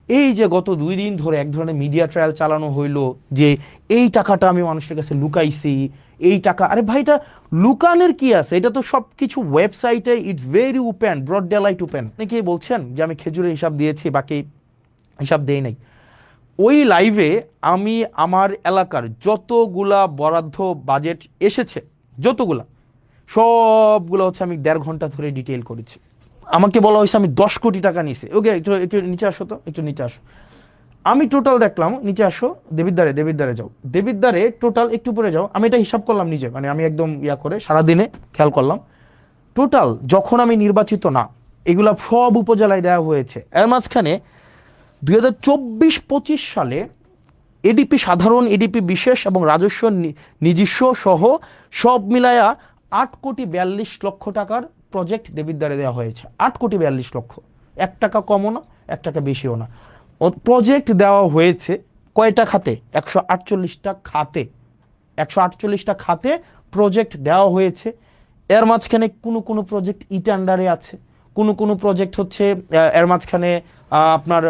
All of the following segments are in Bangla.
এই যে গত 2 দিন ধরে এক ধরনের মিডিয়া ট্রায়াল চালানো হইলো যে এই টাকাটা আমি মানুষের কাছে লুকাইছি, এই টাকা, আরে ভাই এটা লুকানোর কি আছে? এটা তো সব কিছু ওয়েবসাইটে, it's very open, broad daylight open. অনেকেই বলছেন যে আমি খেজুরের হিসাব দিয়েছি, বাকি হিসাব দেই নাই। ওই লাইভে আমি আমার এলাকার যতগুলা বরাদ্দ বাজেট এসেছে, যতগুলা, সবগুলো হচ্ছে আমি 1.5 ঘন্টা ধরে ডিটেইল করেছি। আমাকে বলা হয়েছে আমি 10 কোটি টাকা নিয়েছি। ওকে, একটু একটু নিচে আসো, তো একটু নিচে আসো। আমি টোটাল দেখলাম, নিচে আসো, দেবিদ্বারে যাও, দেবিদ্বারে টোটাল একটু উপরে যাও। আমি এটা হিসাব করলাম নিজে, মানে আমি একদম ইয়া করে সারাদিনে খেয়াল করলাম। টোটাল যখন আমি নির্বাচিত না, এগুলা সব উপজেলায় দেওয়া হয়েছে। এর মাঝখানে 2024-25 সালে এডিপি সাধারণ, এডিপি বিশেষ এবং রাজস্ব নিজস্ব সহ সব মিলায়া 8,42,00,000 টাকার প্রজেক্ট দেবিদ্বারে দেওয়া হয়েছে। 8,42,00,000, 1 টাকা কমও না, 1 টাকা বেশিও না। প্রজেক্ট দেওয়া হয়েছে কয়টা খাতে? 148টা খাতে। 148টা খাতে প্রজেক্ট দেওয়া হয়েছে। এর মাঝখানে কোনো কোনো প্রজেক্ট ইটান্ডারে আছে, কোনো কোনো প্রজেক্ট হচ্ছে এর মাঝখানে আপনার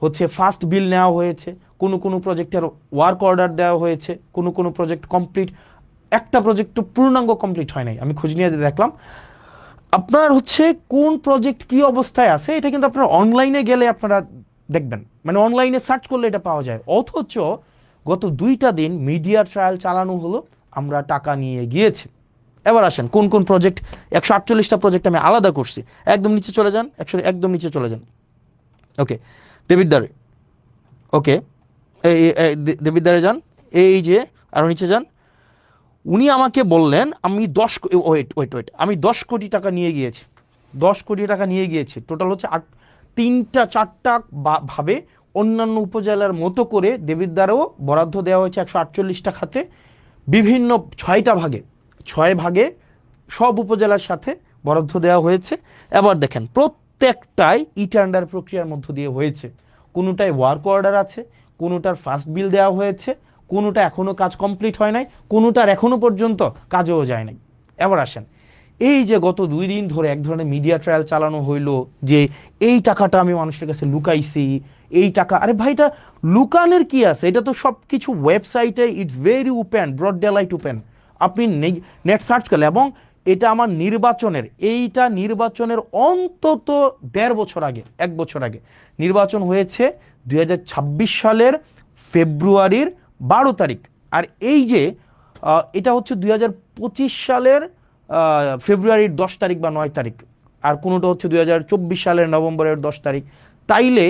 হচ্ছে ফার্স্ট বিল নেওয়া হয়েছে, কোনো কোনো প্রজেক্টের ওয়ার্ক অর্ডার দেওয়া হয়েছে, কোনো কোনো প্রজেক্ট কমপ্লিট, একটা প্রজেক্ট তো পূর্ণাঙ্গ কমপ্লিট হয় নাই। আমি খোঁজ নিয়ে দেখলাম আপনার হচ্ছে কোন প্রজেক্ট কি অবস্থায় আছে, এটা কিন্তু আপনারা অনলাইনে গেলে আপনারা দেখবেন, মানে অনলাইনে সার্চ করলে এটা পাওয়া যায়। অথচ গত 2টা দিন মিডিয়া ট্রায়াল চালানো হলো, আমরা টাকা নিয়ে গিয়েছি। এবার আসেন কোন কোন প্রজেক্ট। 148টা প্রজেক্ট আমি আলাদা করছি। একদম নিচে চলে যান, একদম নিচে চলে যান। ওকে, দেবিদ্বারে, ওকে, দেবিদ্বারে যান, এই যে আরো নিচে যান। উনি আমাকে বললেন আমি 10 কোটি টাকা নিয়ে গিয়েছি। 10 কোটি টাকা নিয়ে গিয়েছি। টোটাল হচ্ছে 3-4টা ভাবে অন্যান্য উপজেলার মতো করে দেবিদ্বারেও বরাদ্দ দেওয়া হয়েছে 148টা খাতে, বিভিন্ন 6টা ভাগে, 6 ভাগে সব উপজেলার সাথে বরাদ্দ দেওয়া হয়েছে। এবার দেখেন প্রত্যেকটাই টেন্ডার প্রক্রিয়ার মধ্য দিয়ে হয়েছে। কোনোটায় ওয়ার্ক অর্ডার আছে, কোনোটার ফার্স্ট বিল দেওয়া হয়েছে, কোনোটা এখনো কাজ কমপ্লিট হয় নাই, কোনোটার এখনো পর্যন্ত কাজেও যায় নাই। এবার আসেন এই যে গত 2 দিন ধরে এক ধরনের মিডিয়া ট্রায়াল চালানো হইলো যে এই টাকাটা আমি মানুষের কাছে লুকাইছি, এই টাকা, আরে ভাই এটা লুকানোর কি আছে? এটা তো সব কিছু ওয়েবসাইটে, it's very open, broad daylight open. আপনি নেট সার্চ করলে, এবং এটা আমার নির্বাচনের, এইটা নির্বাচনের অন্তত 1.5 বছর আগে, 1 বছর আগে নির্বাচন হয়েছে 2026 সালের ফেব্রুয়ারির 12 তারিখ। আর এই যে এটা হচ্ছে 2025 সালের ফেব্রুয়ারির 10 তারিখ বা 9 তারিখ, আর কোনোটা হচ্ছে 2024 সালের নভেম্বরের 10 তারিখ। তাইলে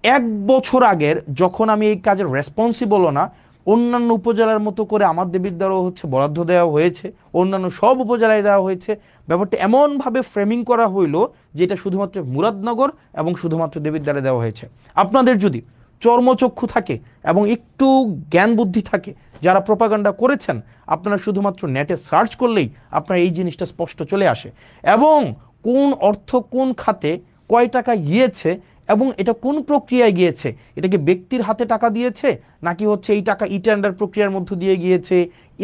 1 বছর আগের, যখন আমি এই কাজের রেসপন্সিবলও না, অন্যান্য উপজেলার মতো করে আমার দেবিদ্বারও হচ্ছে বরাদ্দ দেওয়া হয়েছে, অন্যান্য সব উপজেলায় দেওয়া হয়েছে। ব্যাপারটা এমনভাবে ফ্রেমিং করা হইলো যে এটা শুধুমাত্র মুরাদনগর এবং শুধুমাত্র দেবিদ্বারে দেওয়া হয়েছে। আপনাদের যদি চর্মচক্ষু থাকে এবং একটু জ্ঞান বুদ্ধি থাকে, যারা প্রপাগান্ডা করেছেন, আপনারা শুধুমাত্র নেটে সার্চ করলেই আপনার এই জিনিসটা স্পষ্ট চলে আসে, এবং কোন অর্থ কোন খাতে কয় টাকা গিয়েছে এবং এটা কোন প্রক্রিয়ায় গিয়েছে, এটা কি ব্যক্তির হাতে টাকা দিয়েছে নাকি হচ্ছে এই টাকা টেন্ডার প্রক্রিয়ার মধ্য দিয়ে গিয়েছে,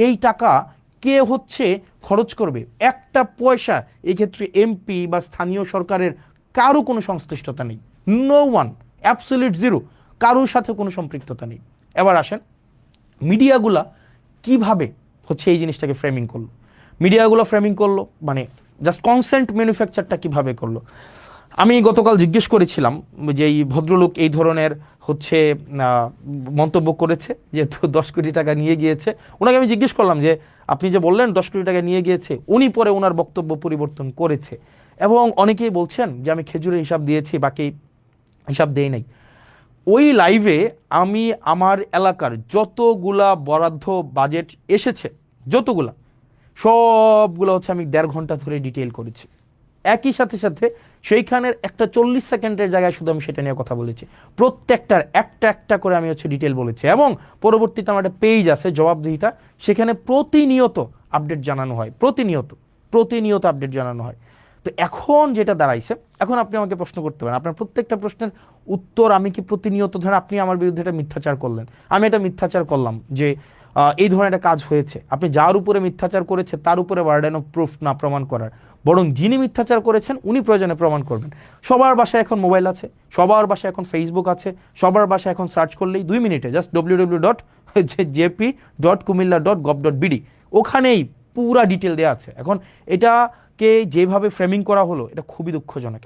এই টাকা কে হচ্ছে খরচ করবে, একটা পয়সা এক্ষেত্রে এমপি বা স্থানীয় সরকারের কারো কোনো সংশ্লিষ্টতা নেই। নো ওয়ান, অ্যাবসলিউট জিরো, কারোর সাথে কোনো সম্পৃক্ততা নেই। এবার আসেন মিডিয়াগুলা কিভাবে হচ্ছে এই জিনিসটাকে ফ্রেমিং করলো। মিডিয়াগুলো ফ্রেমিং করলো মানে জাস্ট কনসেন্ট ম্যানুফ্যাকচারটা কিভাবে করলো। আমি গতকাল জিজ্ঞেস করেছিলাম যে এই ভদ্রলোক এই ধরনের হচ্ছে মন্তব্য করেছে, যেহেতু 10 কোটি টাকা নিয়ে গিয়েছে, ওনাকে আমি জিজ্ঞেস করলাম যে আপনি যে বললেন 10 কোটি টাকা নিয়ে গিয়েছে, উনি পরে ওনার বক্তব্য পরিবর্তন করেছে, এবং অনেকেই বলছেন যে আমি খেজুরের হিসাব দিয়েছি, বাকি হিসাব দেই নাই। ওই লাইভে আমি আমার এলাকার যতগুলা বরাদ্দ বাজেট এসেছে, যতগুলা, সবগুলো হচ্ছে আমি 1.5 ঘন্টা ধরে ডিটেইল করেছি। একই সাথে সাথে সেইখানের একটা 40 সেকেন্ডের জায়গায় শুধু আমি সেটা নিয়ে কথা বলেছি। প্রত্যেকটার একটা একটা করে আমি হচ্ছে ডিটেল বলেছি, এবং পরবর্তীতে আমার একটা পেজ আছে জবাবদিহিতা, সেখানে প্রতিনিয়ত আপডেট জানানো হয়, প্রতিনিয়ত আপডেট জানানো হয়। তো এখন যেটা দাঁড়াইছে, এখন আপনি আমাকে প্রশ্ন করতে পারেন, আপনার প্রত্যেকটা প্রশ্নের উত্তর আমি কি প্রতিনিয়ত, ধরেন আপনি আমার বিরুদ্ধে এটা মিথ্যাচার করলেন, আমি এটা মিথ্যাচার করলাম যে এই ধরনের একটা কাজ হয়েছে, আপনি যার উপরে মিথ্যাচার করেছে তার উপরে বার্ডেন অফ প্রুফ না প্রমাণ করার, বরং যিনি মিথ্যাচার করেছেন উনি প্রয়োজনে প্রমাণ করবেন। সবার বাসায় এখন মোবাইল আছে, সবার বাসায় এখন ফেসবুক আছে, সবার বাসায় এখন সার্চ করলেই 2 মিনিটে জাস্ট www.jp.kumilla.gov.bd ওখানেই পুরা ডিটেল দেওয়া আছে। এখন এটাকে যেভাবে ফ্রেমিং করা হলো এটা খুবই দুঃখজনক।